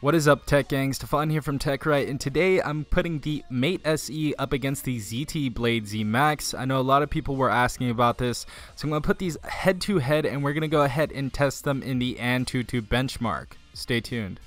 What is up, Tech Gang? Stefan here from TechRight, and today I'm putting the Mate SE up against the ZTE Blade Zmax. I know a lot of people were asking about this, so I'm going to put these head to head and we're going to go ahead and test them in the Antutu benchmark. Stay tuned.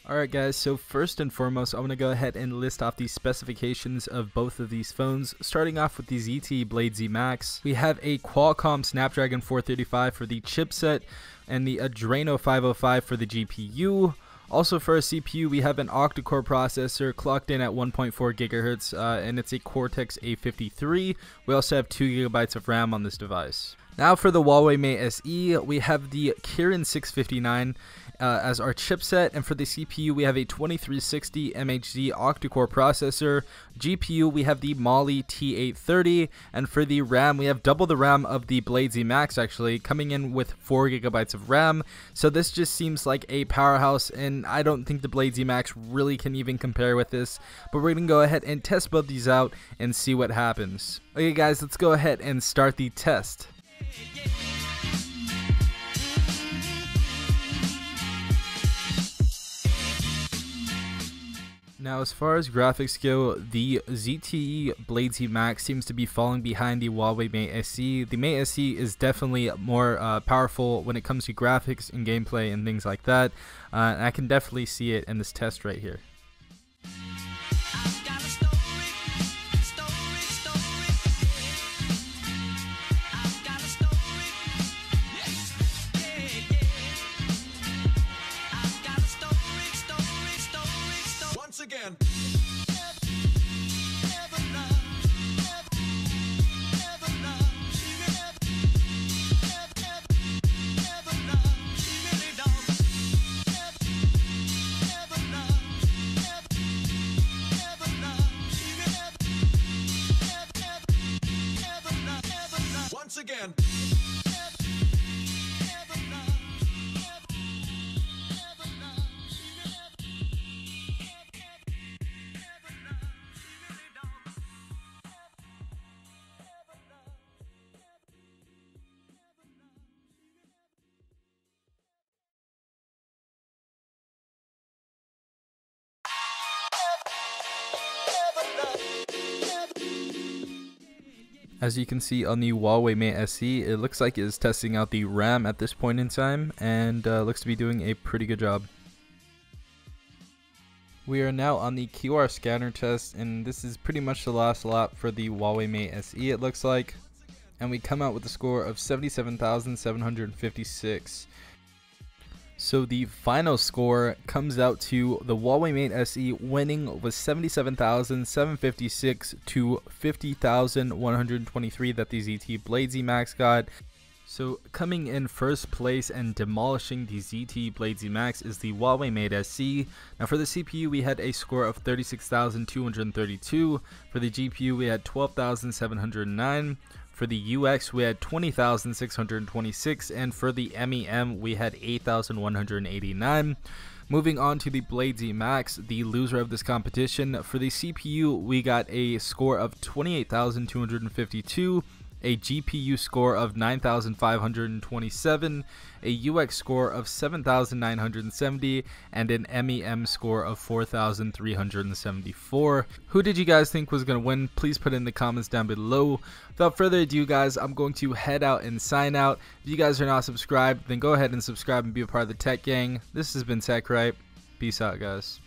Alright guys, so first and foremost, I want to go ahead and list off the specifications of both of these phones. Starting off with the ZTE Blade Zmax, we have a Qualcomm Snapdragon 435 for the chipset and the Adreno 505 for the GPU. Also for a CPU, we have an octa-core processor clocked in at 1.4 GHz, and it's a Cortex A53. We also have 2 GB of RAM on this device. Now for the Huawei Mate SE, we have the Kirin 659 as our chipset, and for the CPU we have a 2360 MHz octa-core processor. GPU we have the Mali T830, and for the RAM we have double the RAM of the Blade Zmax, actually coming in with 4 GB of RAM. So this just seems like a powerhouse, and I don't think the Blade Zmax really can even compare with this, but we're gonna go ahead and test both these out and see what happens. Okay guys, let's go ahead and start the test. Now as far as graphics go, the ZTE Blade Zmax seems to be falling behind the Huawei Mate SE. The Mate SE is definitely more powerful when it comes to graphics and gameplay and things like that. And I can definitely see it in this test right here. Again. Once again. As you can see on the Huawei Mate SE, it looks like it is testing out the RAM at this point in time, and looks to be doing a pretty good job. We are now on the QR scanner test, and this is pretty much the last lap for the Huawei Mate SE, it looks like. And we come out with a score of 77,756. So the final score comes out to the Huawei Mate SE winning with 77,756 to 50,123 that the ZTE Blade Zmax got. So coming in first place and demolishing the ZTE Blade Zmax is the Huawei Mate SE. Now for the CPU we had a score of 36,232. For the GPU we had 12,709. For the UX we had 20,626, and for the MEM we had 8,189. Moving on to the Blade Zmax, the loser of this competition. For the CPU we got a score of 28,252, a GPU score of 9,527, a UX score of 7,970, and an MEM score of 4,374. Who did you guys think was going to win? Please put it in the comments down below. Without further ado guys, I'm going to head out and sign out. If you guys are not subscribed, then go ahead and subscribe and be a part of the Tech Gang. This has been TechRight. Peace out guys.